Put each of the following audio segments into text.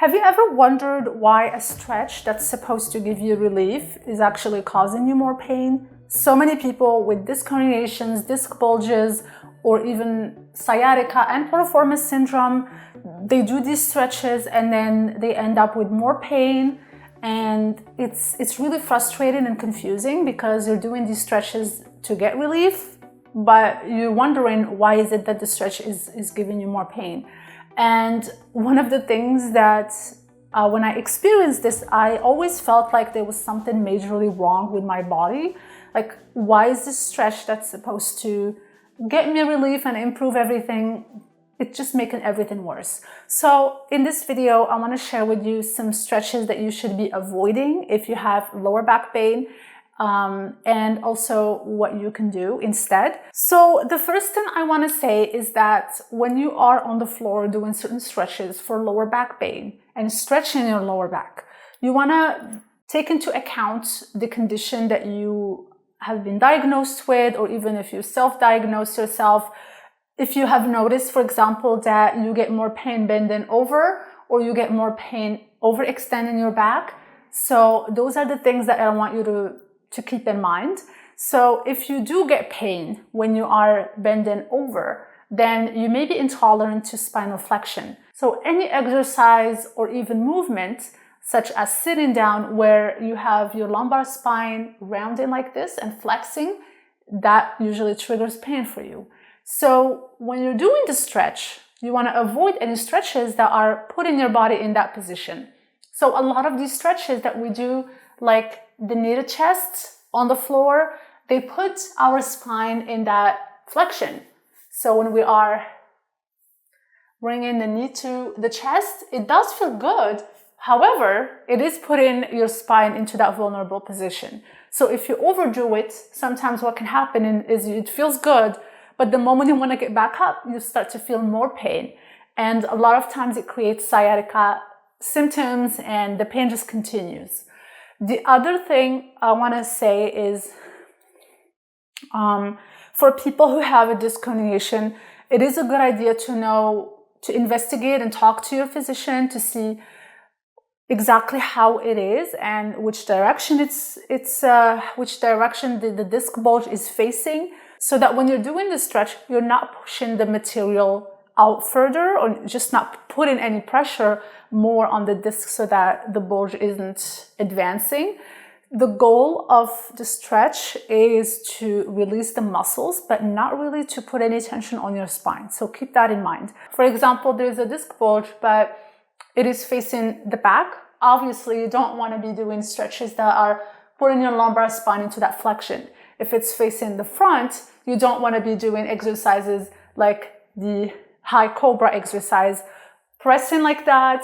Have you ever wondered why a stretch that's supposed to give you relief is actually causing you more pain? So many people with disc herniations, disc bulges, or even sciatica and piriformis syndrome, they do these stretches and then they end up with more pain. And it's really frustrating and confusing because you're doing these stretches to get relief, but you're wondering why is it that the stretch is giving you more pain. And one of the things that when I experienced this, I always felt like there was something majorly wrong with my body. Like, why is this stretch that's supposed to get me relief and improve everything, it's just making everything worse? So in this video, I want to share with you some stretches that you should be avoiding if you have lower back pain, and also what you can do instead. So the first thing I want to say is that when you are on the floor doing certain stretches for lower back pain and stretching your lower back, you want to take into account the condition that you have been diagnosed with, or even if you self-diagnose yourself. If you have noticed, for example, that you get more pain bending over, or you get more pain overextending your back. So those are the things that I want you to keep in mind. So if you do get pain when you are bending over, then you may be intolerant to spinal flexion. So any exercise or even movement, such as sitting down where you have your lumbar spine rounding like this and flexing, that usually triggers pain for you. So when you're doing the stretch, you want to avoid any stretches that are putting your body in that position. So a lot of these stretches that we do, like the knee to chest on the floor, they put our spine in that flexion. So when we are bringing the knee to the chest, it does feel good. However, it is putting your spine into that vulnerable position. So if you overdo it, sometimes what can happen is it feels good, but the moment you want to get back up, you start to feel more pain. And a lot of times it creates sciatica symptoms and the pain just continues. The other thing I want to say is for people who have a disc herniation, it is a good idea to investigate and talk to your physician to see exactly how it is and which direction which direction the disc bulge is facing, so that when you're doing the stretch, you're not pushing the material out further or just not putting any pressure more on the disc so that the bulge isn't advancing. The goal of the stretch is to release the muscles, but not really to put any tension on your spine. So keep that in mind. For example, there's a disc bulge, but it is facing the back. Obviously, you don't want to be doing stretches that are putting your lumbar spine into that flexion. If it's facing the front, you don't want to be doing exercises like the high cobra exercise, pressing like that,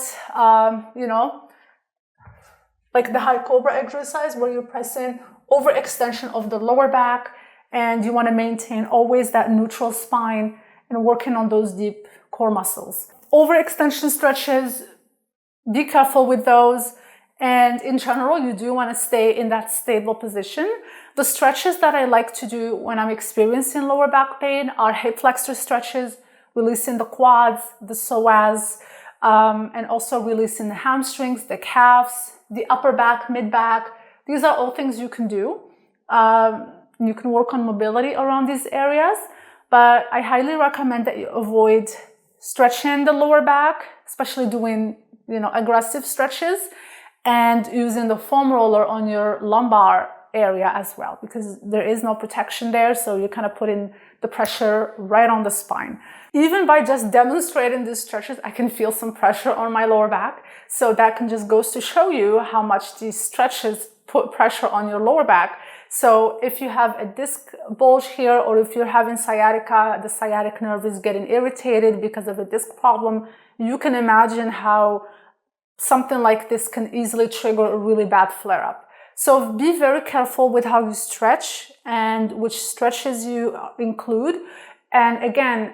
like the high cobra exercise where you're pressing overextension of the lower back, and you want to maintain always that neutral spine and working on those deep core muscles. Overextension stretches, be careful with those. And in general, you do want to stay in that stable position. The stretches that I like to do when I'm experiencing lower back pain are hip flexor stretches, releasing the quads, the psoas, and also releasing the hamstrings, the calves, the upper back, mid back. These are all things you can do. You can work on mobility around these areas, but I highly recommend that you avoid stretching the lower back, especially doing, aggressive stretches, and using the foam roller on your lumbar area as well, because there is no protection there. So you're kind of putting the pressure right on the spine. Even by just demonstrating these stretches, I can feel some pressure on my lower back. So that can just goes to show you how much these stretches put pressure on your lower back. So if you have a disc bulge here, or if you're having sciatica, the sciatic nerve is getting irritated because of a disc problem, you can imagine how something like this can easily trigger a really bad flare-up. So be very careful with how you stretch and which stretches you include. And again,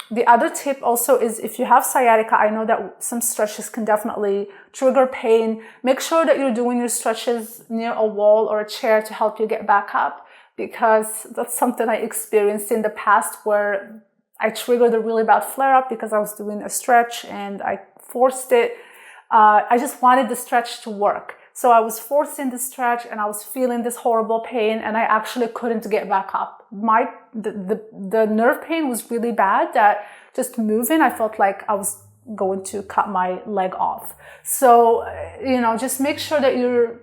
the other tip also is if you have sciatica, I know that some stretches can definitely trigger pain. Make sure that you're doing your stretches near a wall or a chair to help you get back up, because that's something I experienced in the past where I triggered a really bad flare-up because I was doing a stretch and I forced it. I just wanted the stretch to work. So I was forcing the stretch and I was feeling this horrible pain and I actually couldn't get back up. The nerve pain was really bad that just moving, I felt like I was going to cut my leg off. So, just make sure that you're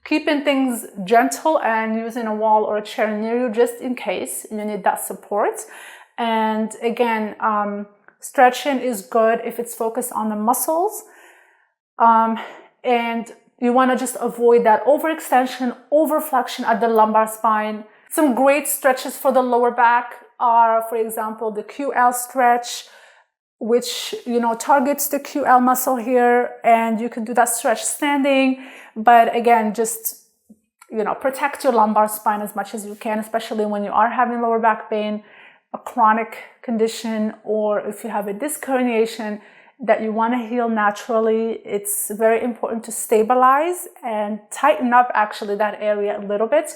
keeping things gentle and using a wall or a chair near you just in case you need that support. And again, stretching is good if it's focused on the muscles. And you want to just avoid that overextension, over-flexion at the lumbar spine. Some great stretches for the lower back are, for example, the QL stretch, which, targets the QL muscle here. And you can do that stretch standing. But again, just, protect your lumbar spine as much as you can, especially when you are having lower back pain, a chronic condition, or if you have a disc herniation that you want to heal naturally. It's very important to stabilize and tighten up actually that area a little bit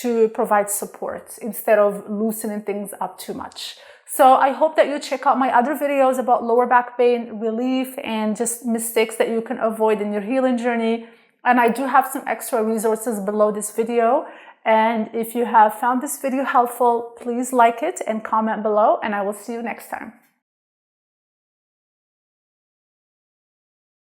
to provide support instead of loosening things up too much. So I hope that you check out my other videos about lower back pain relief and just mistakes that you can avoid in your healing journey. And I do have some extra resources below this video. And if you have found this video helpful, please like it and comment below, and I will see you next time.